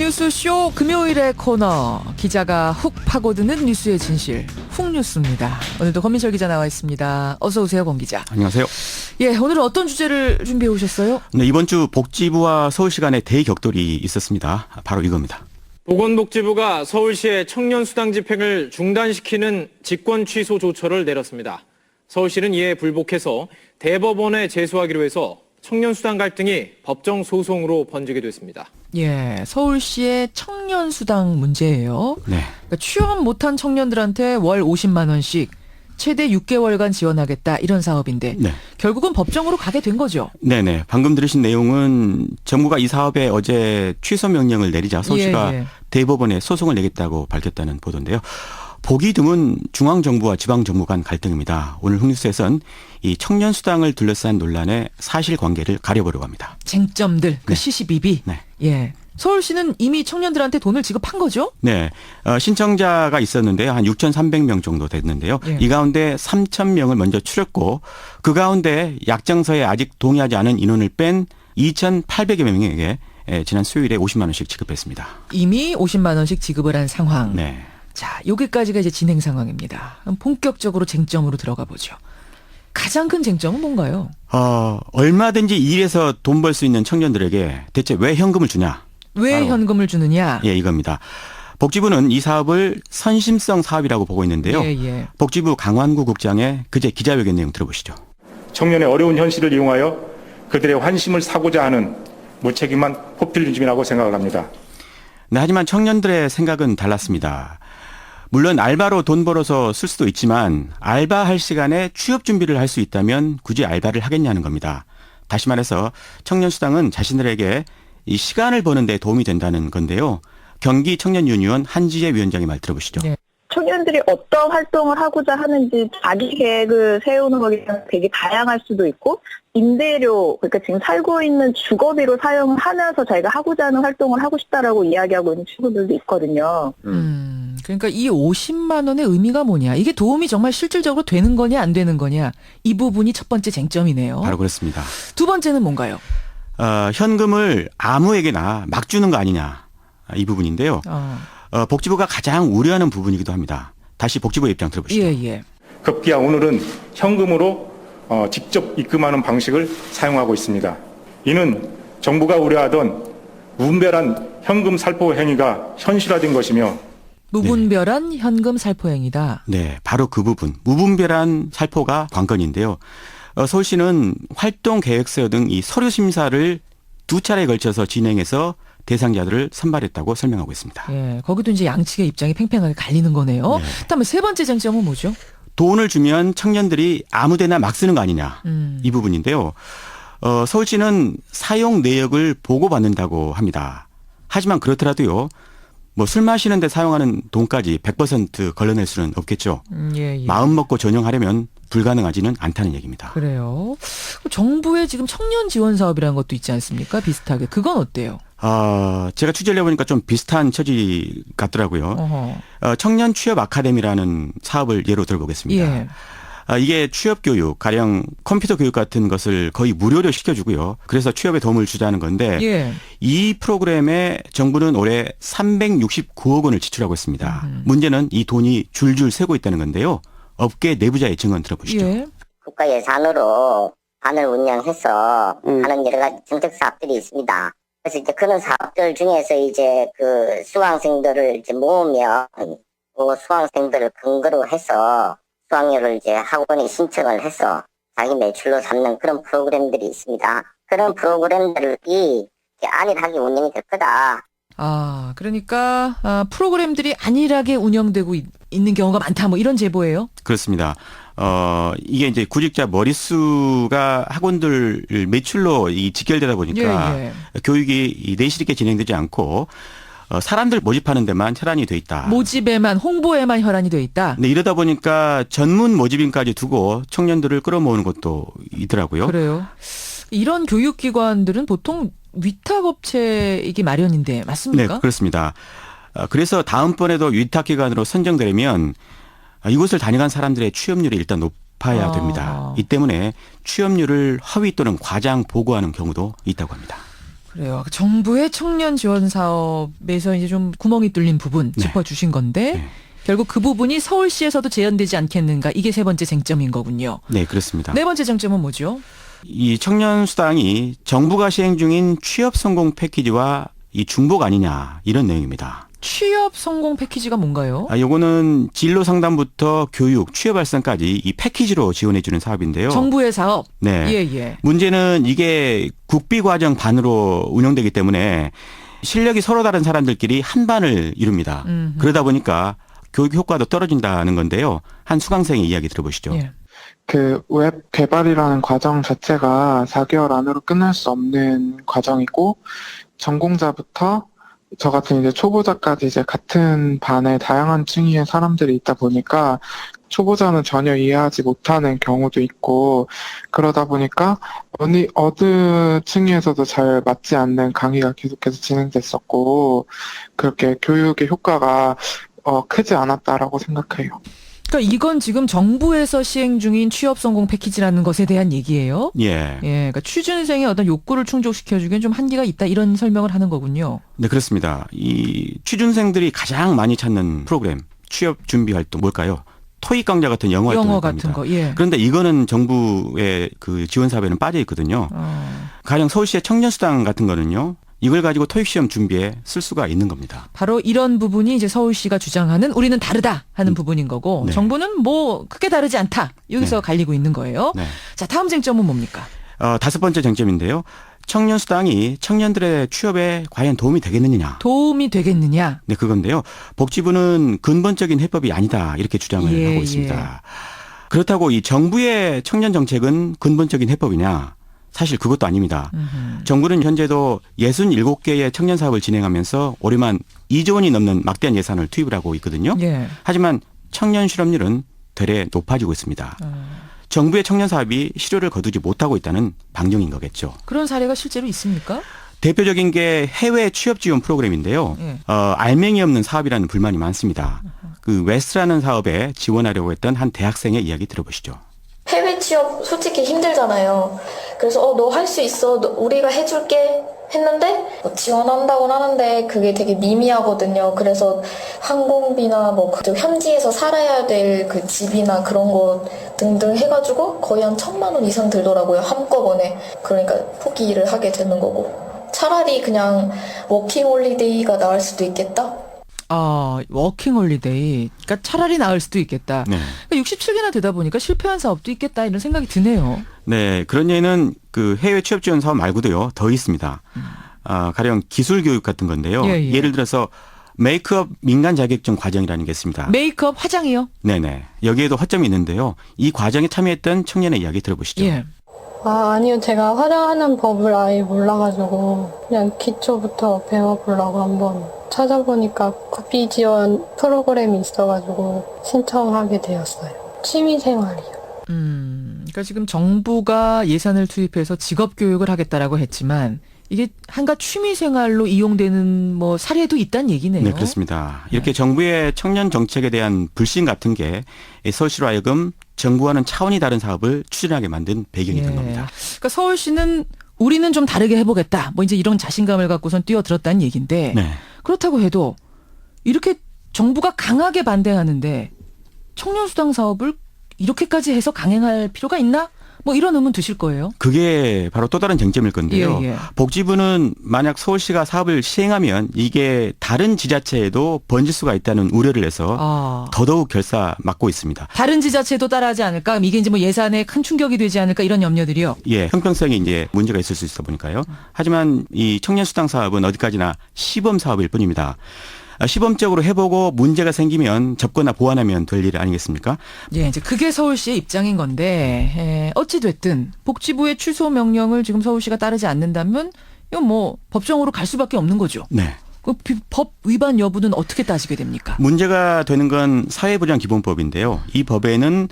뉴스쇼 금요일의 코너, 기자가 훅 파고드는 뉴스의 진실, 훅뉴스입니다. 오늘도 권민철 기자 나와 있습니다. 어서 오세요, 권 기자. 안녕하세요. 예, 오늘은 어떤 주제를 준비해 오셨어요? 네, 이번 주 복지부와 서울시 간의 대격돌이 있었습니다. 바로 이겁니다. 보건복지부가 서울시의 청년수당 집행을 중단시키는 직권 취소 조처를 내렸습니다. 서울시는 이에 불복해서 대법원에 제소하기로 해서 청년수당 갈등이 법정 소송으로 번지게 됐습니다. 예, 서울시의 청년수당 문제예요. 네. 그러니까 취업 못한 청년들한테 월 50만 원씩 최대 6개월간 지원하겠다, 이런 사업인데 네. 결국은 법정으로 가게 된 거죠. 네네. 방금 들으신 내용은 정부가 이 사업에 어제 취소 명령을 내리자 서울시가 예. 대법원에 소송을 내겠다고 밝혔다는 보도인데요. 보기 드문 중앙정부와 지방정부 간 갈등입니다. 오늘 훅뉴스에선 이 청년수당을 둘러싼 논란의 사실관계를 가려보려고 합니다. 쟁점들, 그 네. 시시비비. 네. 예. 서울시는 이미 청년들한테 돈을 지급한 거죠? 네. 신청자가 있었는데요. 한 6,300명 정도 됐는데요. 예. 이 가운데 3,000명을 먼저 추렸고 그 가운데 약정서에 아직 동의하지 않은 인원을 뺀 2,800여 명에게 지난 수요일에 50만 원씩 지급했습니다. 이미 50만 원씩 지급을 한 상황. 네. 자, 여기까지가 이제 진행 상황입니다. 그럼 본격적으로 쟁점으로 들어가 보죠. 가장 큰 쟁점은 뭔가요? 얼마든지 일해서 돈 벌 수 있는 청년들에게 대체 왜 현금을 주냐? 왜 바로. 현금을 주느냐? 예, 이겁니다. 복지부는 이 사업을 선심성 사업이라고 보고 있는데요. 예. 복지부 강완구 국장의 그제 기자회견 내용 들어보시죠. 청년의 어려운 현실을 이용하여 그들의 환심을 사고자 하는 무책임한 포퓰리즘이라고 생각을 합니다. 네, 하지만 청년들의 생각은 달랐습니다. 물론 알바로 돈 벌어서 쓸 수도 있지만 알바할 시간에 취업 준비를 할 수 있다면 굳이 알바를 하겠냐는 겁니다. 다시 말해서 청년수당은 자신들에게 이 시간을 버는 데 도움이 된다는 건데요. 경기 청년유니온 한지혜 위원장의 말 들어보시죠. 네. 청년들이 어떤 활동을 하고자 하는지 자기 계획을 세우는 거기 때문에 되게 다양할 수도 있고, 임대료, 그러니까 지금 살고 있는 주거비로 사용을 하면서 자기가 하고자 하는 활동을 하고 싶다라고 이야기하고 있는 친구들도 있거든요. 그러니까 이 50만 원의 의미가 뭐냐? 이게 도움이 정말 실질적으로 되는 거냐, 안 되는 거냐? 이 부분이 첫 번째 쟁점이네요. 바로 그렇습니다. 두 번째는 뭔가요? 현금을 아무에게나 막 주는 거 아니냐, 이 부분인데요. 복지부가 가장 우려하는 부분이기도 합니다. 다시 복지부의 입장 들어보시죠. 예. 급기야 오늘은 현금으로 직접 입금하는 방식을 사용하고 있습니다. 이는 정부가 우려하던 무분별한 현금 살포 행위가 현실화된 것이며, 무분별한 현금 살포 행위다. 네, 바로 그 부분. 무분별한 살포가 관건인데요. 서울시는 활동계획서 등 이 서류 심사를 두 차례에 걸쳐서 진행해서 대상자들을 선발했다고 설명하고 있습니다. 예, 거기도 이제 양측의 입장이 팽팽하게 갈리는 거네요. 네. 그다음에 세 번째 쟁점은 뭐죠? 돈을 주면 청년들이 아무데나 막 쓰는 거 아니냐, 이 부분인데요. 서울시는 사용 내역을 보고받는다고 합니다. 하지만 그렇더라도요, 뭐 술 마시는 데 사용하는 돈까지 100% 걸러낼 수는 없겠죠. 예. 마음 먹고 전용하려면 불가능하지는 않다는 얘기입니다. 그래요. 정부의 지금 청년 지원 사업이라는 것도 있지 않습니까? 비슷하게. 그건 어때요? 제가 취재를 해보니까 좀 비슷한 처지 같더라고요. 청년 취업 아카데미라는 사업을 예로 들어보겠습니다. 예. 이게 취업 교육, 가령 컴퓨터 교육 같은 것을 거의 무료로 시켜주고요. 그래서 취업에 도움을 주자는 건데, 예. 이 프로그램에 정부는 올해 369억 원을 지출하고 있습니다. 문제는 이 돈이 줄줄 새고 있다는 건데요. 업계 내부자의 증언 들어보시죠. 예. 국가 예산으로 반을 운영해서 하는 여러 가지 정책 사업들이 있습니다. 그래서 이제 그런 사업들 중에서 이제 그 수강생들을 이제 모으면 그 수강생들을 근거로 해서 수강료를 이제 학원에 신청을 해서 자기 매출로 삼는 그런 프로그램들이 있습니다. 그런 프로그램들이 안일하게 운영이 될 거다. 그러니까 프로그램들이 안일하게 운영되고 있는 경우가 많다, 뭐 이런 제보예요? 그렇습니다. 이게 이제 구직자 머릿수가 학원들 매출로 직결되다 보니까 예. 교육이 내실 있게 진행되지 않고 사람들 모집하는 데만 혈안이 돼 있다. 모집에만, 홍보에만 혈안이 돼 있다? 네, 이러다 보니까 전문 모집인까지 두고 청년들을 끌어모으는 것도 있더라고요. 그래요. 이런 교육기관들은 보통 위탁업체이기 마련인데 맞습니까? 네, 그렇습니다. 그래서 다음번에도 위탁기관으로 선정되려면 이곳을 다녀간 사람들의 취업률이 일단 높아야 됩니다. 이 때문에 취업률을 허위 또는 과장 보고하는 경우도 있다고 합니다. 그래요. 정부의 청년 지원 사업에서 이제 좀 구멍이 뚫린 부분 네. 짚어주신 건데 네. 결국 그 부분이 서울시에서도 재현되지 않겠는가 이게 세 번째 쟁점인 거군요. 네, 그렇습니다. 네 번째 쟁점은 뭐죠? 이 청년수당이 정부가 시행 중인 취업 성공 패키지와 이 중복 아니냐 이런 내용입니다. 취업 성공 패키지가 뭔가요? 요거는 진로 상담부터 교육, 취업 발전까지 이 패키지로 지원해 주는 사업인데요. 정부의 사업. 네. 예. 문제는 이게 국비 과정 반으로 운영되기 때문에 실력이 서로 다른 사람들끼리 한 반을 이룹니다. 그러다 보니까 교육 효과도 떨어진다는 건데요. 한 수강생의 이야기 들어보시죠. 예. 그 웹 개발이라는 과정 자체가 4개월 안으로 끝날 수 없는 과정이고, 전공자부터 저 같은 이제 초보자까지 이제 같은 반에 다양한 층의 사람들이 있다 보니까 초보자는 전혀 이해하지 못하는 경우도 있고, 그러다 보니까 어느 층에서도 잘 맞지 않는 강의가 계속해서 진행됐었고, 그렇게 교육의 효과가 크지 않았다라고 생각해요. 그러니까 이건 지금 정부에서 시행 중인 취업 성공 패키지라는 것에 대한 얘기예요. 예. 그러니까 취준생의 어떤 욕구를 충족시켜주기엔 좀 한계가 있다 이런 설명을 하는 거군요. 네, 그렇습니다. 이 취준생들이 가장 많이 찾는 프로그램, 취업 준비 활동 뭘까요? 토익 강좌 같은 영어 활동을 영어 같은 거. 예. 그런데 이거는 정부의 그 지원 사업에는 빠져 있거든요. 가령 서울시의 청년수당 같은 거는요. 이걸 가지고 토익 시험 준비에 쓸 수가 있는 겁니다. 바로 이런 부분이 이제 서울시가 주장하는 우리는 다르다 하는 부분인 거고 네. 정부는 뭐 크게 다르지 않다. 여기서 네. 갈리고 있는 거예요. 네. 자, 다음 쟁점은 뭡니까? 다섯 번째 쟁점인데요. 청년수당이 청년들의 취업에 과연 도움이 되겠느냐. 도움이 되겠느냐? 네, 그건데요. 복지부는 근본적인 해법이 아니다. 이렇게 주장을 하고 있습니다. 그렇다고 이 정부의 청년 정책은 근본적인 해법이냐? 사실 그것도 아닙니다. 정부는 현재도 67개의 청년 사업을 진행하면서 올해만 2조 원이 넘는 막대한 예산을 투입을 하고 있거든요. 예. 하지만 청년 실업률은 되레 높아지고 있습니다. 정부의 청년 사업이 실효를 거두지 못하고 있다는 방증인 거겠죠. 그런 사례가 실제로 있습니까? 대표적인 게 해외 취업 지원 프로그램인데요. 예. 알맹이 없는 사업이라는 불만이 많습니다. 그 웨스트라는 사업에 지원하려고 했던 한 대학생의 이야기 들어보시죠. 해외 취업 솔직히 힘들잖아요. 그래서 너 할 수 있어. 우리가 해줄게 했는데 뭐 지원한다고는 하는데 그게 되게 미미하거든요. 그래서 항공비나 뭐 그쪽 현지에서 살아야 될 그 집이나 그런 거 등등 해가지고 거의 한 1,000만 원 이상 들더라고요. 한꺼번에. 그러니까 포기를 하게 되는 거고. 차라리 그냥 워킹 홀리데이가 나을 수도 있겠다. 워킹 홀리데이. 그러니까 차라리 나을 수도 있겠다. 네. 그러니까 67개나 되다 보니까 실패한 사업도 있겠다 이런 생각이 드네요. 네, 그런 예는 그 해외 취업 지원 사업 말고도요, 더 있습니다. 가령 기술 교육 같은 건데요. 예. 예를 들어서 메이크업 민간 자격증 과정이라는 게 있습니다. 메이크업 화장이요? 네네. 여기에도 허점이 있는데요. 이 과정에 참여했던 청년의 이야기 들어보시죠. 예. 아니요. 제가 화장하는 법을 아예 몰라가지고 그냥 기초부터 배워보려고 한번 찾아보니까 국비 지원 프로그램이 있어가지고 신청하게 되었어요. 취미생활이요. 그러니까 지금 정부가 예산을 투입해서 직업 교육을 하겠다라고 했지만 이게 한갓 취미 생활로 이용되는 뭐 사례도 있다는 얘기네요. 네, 그렇습니다. 이렇게 정부의 청년 정책에 대한 불신 같은 게 서울시로 하여금 정부와는 차원이 다른 사업을 추진하게 만든 배경이 된 겁니다. 그러니까 서울시는 우리는 좀 다르게 해보겠다. 뭐 이제 이런 자신감을 갖고선 뛰어들었다는 얘기인데 네. 그렇다고 해도 이렇게 정부가 강하게 반대하는데 청년수당 사업을 이렇게까지 해서 강행할 필요가 있나? 뭐 이런 의문 드실 거예요. 그게 바로 또 다른 쟁점일 건데요. 예. 복지부는 만약 서울시가 사업을 시행하면 이게 다른 지자체에도 번질 수가 있다는 우려를 해서 더더욱 결사맞고 있습니다. 다른 지자체도 따라하지 않을까? 이게 이제 뭐 예산에 큰 충격이 되지 않을까? 이런 염려들이요. 예, 형평성이 이제 문제가 있을 수 있어 보니까요. 하지만 이 청년수당 사업은 어디까지나 시범 사업일 뿐입니다. 시범적으로 해보고 문제가 생기면 접거나 보완하면 될 일 아니겠습니까? 예, 이제 그게 서울시의 입장인 건데 어찌됐든 복지부의 취소 명령을 지금 서울시가 따르지 않는다면 이건 뭐 법정으로 갈 수밖에 없는 거죠. 네. 그 법 위반 여부는 어떻게 따지게 됩니까? 문제가 되는 건 사회보장기본법인데요. 이 법에는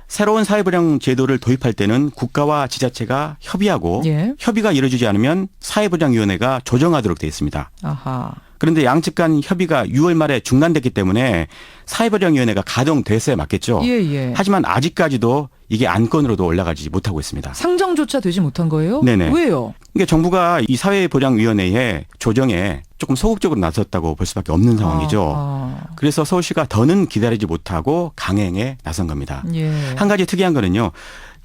새로운 사회보장 제도를 도입할 때는 국가와 지자체가 협의하고 협의가 이루어지지 않으면 사회보장위원회가 조정하도록 되어 있습니다. 아하. 그런데 양측 간 협의가 6월 말에 중단됐기 때문에 사회보장위원회가 가동됐어야 맞겠죠. 예, 예. 하지만 아직까지도 이게 안건으로도 올라가지 못하고 있습니다. 상정조차 되지 못한 거예요? 네네. 왜요? 그러니까 정부가 이 사회보장위원회의 조정에 조금 소극적으로 나섰다고 볼 수밖에 없는 상황이죠. 그래서 서울시가 더는 기다리지 못하고 강행에 나선 겁니다. 예. 한 가지 특이한 거는요.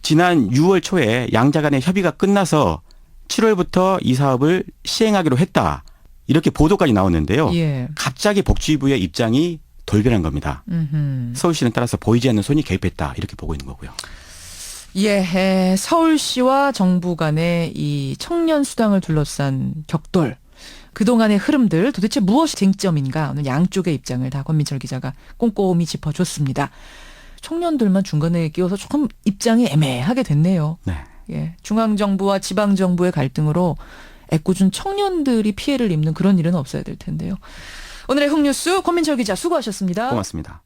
지난 6월 초에 양자 간의 협의가 끝나서 7월부터 이 사업을 시행하기로 했다. 이렇게 보도까지 나왔는데요. 예. 갑자기 복지부의 입장이 돌변한 겁니다. 서울시는 따라서 보이지 않는 손이 개입했다. 이렇게 보고 있는 거고요. 예, 서울시와 정부 간의 이 청년 수당을 둘러싼 격돌. 그동안의 흐름들 도대체 무엇이 쟁점인가 오늘 양쪽의 입장을 다 권민철 기자가 꼼꼼히 짚어줬습니다. 청년들만 중간에 끼워서 조금 입장이 애매하게 됐네요. 네. 예, 중앙정부와 지방정부의 갈등으로 애꿎은 청년들이 피해를 입는 그런 일은 없어야 될 텐데요. 오늘의 흑뉴스 권민철 기자 수고하셨습니다. 고맙습니다.